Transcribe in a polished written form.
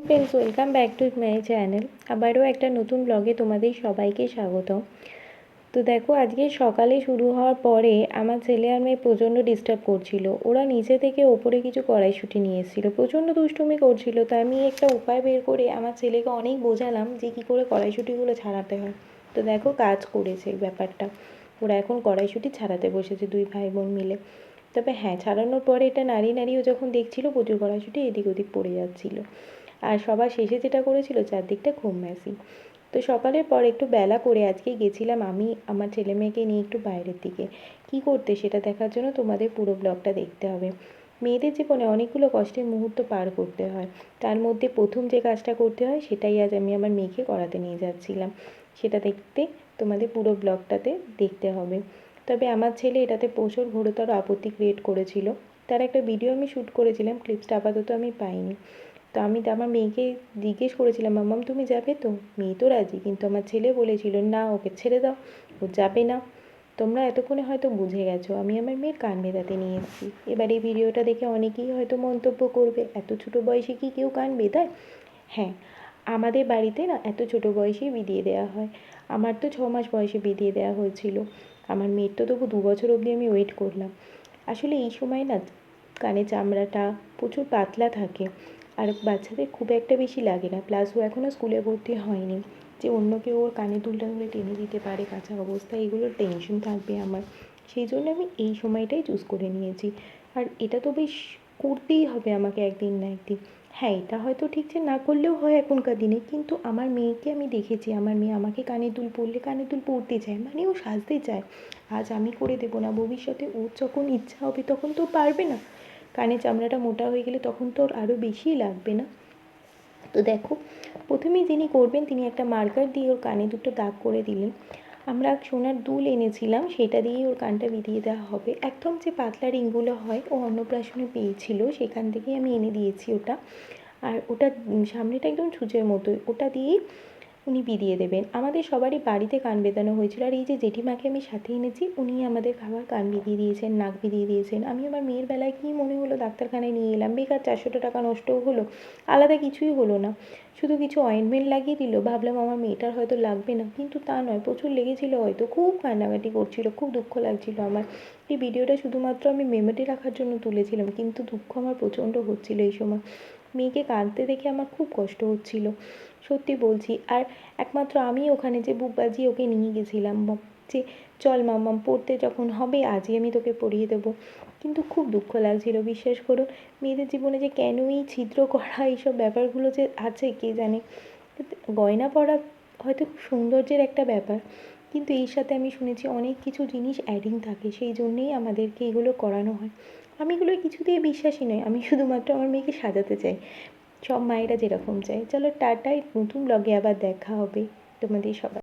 Friends, welcome back to my channel. আবারও একটা নতুন ব্লগে তোমাদের সবাইকে স্বাগত। তো দেখো, আজকে সকালে শুরু হওয়ার পরে আমার ছেলে আর মেয়ে প্রচণ্ড ডিস্টার্ব করছিল। ওরা নিচে থেকে ওপরে কিছু কড়াইশুঁটি নিয়ে এসেছিলো, প্রচণ্ড দুষ্টুমি করছিল। তাই আমি একটা উপায় বের করে আমার ছেলেকে অনেক বোঝালাম যে কী করে কড়াইশুঁটিগুলো ছাড়াতে হয়। তো দেখো, কাজ করেছে ব্যাপারটা। ওরা এখন কড়াইশুঁটি ছাড়াতে বসেছে, দুই ভাই বোন মিলে। তবে হ্যাঁ, ছাড়ানোর পরে এটা নাড়িয়ে নাড়িয়ে যখন দেখছিল, প্রচুর কড়াইশুঁটি এদিক ওদিক পড়ে যাচ্ছিলো। আর সবার শেষে যেটা করেছিল, চারদিকটা খুব মেসি। তো সকালের পর একটু বেলা করে আজকে গেছিলাম আমি আমার ছেলে মেয়েকে নিয়ে একটু বাইরের দিকে। কি করতে সেটা দেখার জন্য তোমাদের পুরো ব্লগটা দেখতে হবে। মেয়েদের জীবনে অনেকগুলো কষ্টের মুহূর্ত পার করতে হয়, তার মধ্যে প্রথম যে কাজটা করতে হয় সেটাই আজ আমি আমার মেয়েকে করাতে নিয়ে যাচ্ছিলাম। সেটা দেখতে তোমাদের পুরো ব্লগটাতে দেখতে হবে। তবে আমার ছেলে এটাতে প্রচুর ঘোরতর আপত্তি ক্রিয়েট করেছিল। তার একটা ভিডিও আমি শ্যুট করেছিলাম, ক্লিপসটা আপাতত আমি পাইনি। তো আমি আমার মেয়েকে জিজ্ঞেস করেছিলাম, মাম্মাম তুমি যাবে তো? মেয়ে তো রাজি, কিন্তু আমার ছেলে বলেছিল না, ওকে ছেড়ে দাও, ও যাবে না। তোমরা এতক্ষণে হয়তো বুঝে গেছো আমি আমার মেয়ের কান বেঁধাতে নিয়ে এসেছি। এবার এই ভিডিওটা দেখে অনেকেই হয়তো মন্তব্য করবে, এত ছোটো বয়সে কি কেউ কান বেঁধায়? হ্যাঁ, আমাদের বাড়িতে না এত ছোটো বয়সেই বিদিয়ে দেওয়া হয়। আমার তো 6 মাস বয়সে বিদিয়ে দেওয়া হয়েছিল। আমার মেয়ের তো তবু 2 বছর অবধি আমি ওয়েট করলাম। আসলে এই সময় না কানের চামড়াটা প্রচুর পাতলা থাকে, আর বাচ্চাদের খুব একটা বেশি লাগে না। প্লাস ও এখনও স্কুলে ভর্তি হয়নি যে অন্য কেউ ওর কানে দুলটা ধরে টেনে দিতে পারে কাঁচা অবস্থায়, এগুলোর টেনশন থাকবে আমার। সেই জন্য আমি এই সময়টাই চুজ করে নিয়েছি। আর এটা তো বেশ করতেই হবে আমাকে একদিন না একদিন। হ্যাঁ, এটা হয়তো ঠিক যে না করলেও হয় এখনকার দিনে, কিন্তু আমার মেয়েকে আমি দেখেছি, আমার মেয়ে আমাকে কানের দুল পরলে কানের দুল পরতে চায়, মানে ও সাজতে চায়। আজ আমি করে দেবো না, ভবিষ্যতে ওর যখন ইচ্ছা হবে তখন তো পারবে না। কানের চামড়াটা মোটা হয়ে গেলে তখন তো ওর আরও বেশিই লাগবে না। তো দেখো, প্রথমেই যিনি করবেন তিনি একটা মার্কার দিয়ে ওর কানে দুটো দাগ করে দিলেন। আমরা সোনার দুল এনেছিলাম, সেটা দিয়েই ওর কানটা বিঁধিয়ে দেওয়া হবে। একদম যে পাতলা রিংগুলো হয়, ও অন্নপ্রাশনে পেয়েছিল, সেখান থেকেই আমি এনে দিয়েছি ওটা। আর ওটা সামনেটা একদম ছুঁচের মতোই, ওটা দিয়েই উনি বিঁধিয়ে দেবেন। আমাদের সবারই বাড়িতে কান বেঁধানো হয়েছিল। আর এই যে জেঠিমাকে আমি সাথে এনেছি, উনি আমাদের খাবার কান বিঁধিয়ে দিয়েছেন, নাক বিঁধিয়ে দিয়েছেন। আমি আমার মেয়ের বেলায় কী মনে হলো, ডাক্তারখানায় নিয়ে এলাম, বেকার 400 টাকা নষ্টও হলো, আলাদা কিছুই হলো না। শুধু কিছু অয়েন্টমেন্ট লাগিয়ে দিল, ভাবলাম আমার মেয়েটার হয়তো লাগবে না, কিন্তু তা নয়, প্রচুর লেগেছিলো হয়তো। খুব কান্নাকাটি করছিল, খুব দুঃখ লাগছিল আমার। এই ভিডিওটা শুধুমাত্র আমি মেমোরি রাখার জন্য তুলেছিলাম, কিন্তু দুঃখ আমার প্রচণ্ড হচ্ছিল এই সময়। মেয়েকে কাঁদতে দেখে আমার খুব কষ্ট হচ্ছিল, সত্যি বলছি। আর একমাত্র আমি ওখানে যে বুক বাজিয়ে ওকে নিয়ে গেছিলাম, যে চল মাম্মাম, পড়তে যখন হবে আজই আমি তোকে পড়িয়ে দেবো। কিন্তু খুব দুঃখ লাগছিল, বিশ্বাস করুন। মেয়েদের জীবনে যে কেন এই ছিদ্র করা এইসব ব্যাপারগুলো যে আছে কে জানে। গয়না পরা হয়তো খুব সৌন্দর্যের একটা ব্যাপার, কিন্তু এর সাথে আমি শুনেছি অনেক কিছু জিনিস অ্যাডিং থাকে, সেই জন্যেই আমাদেরকে এগুলো করানো হয়। আমি এগুলো কিছুতেই বিশ্বাসী নই, আমি শুধুমাত্র আমার মেয়েকে সাজাতে চাই, সব মায়েরা যেরকম চায়। চলো টাটাই, নতুন ব্লগে আবার দেখা হবে তোমাদের সবাই।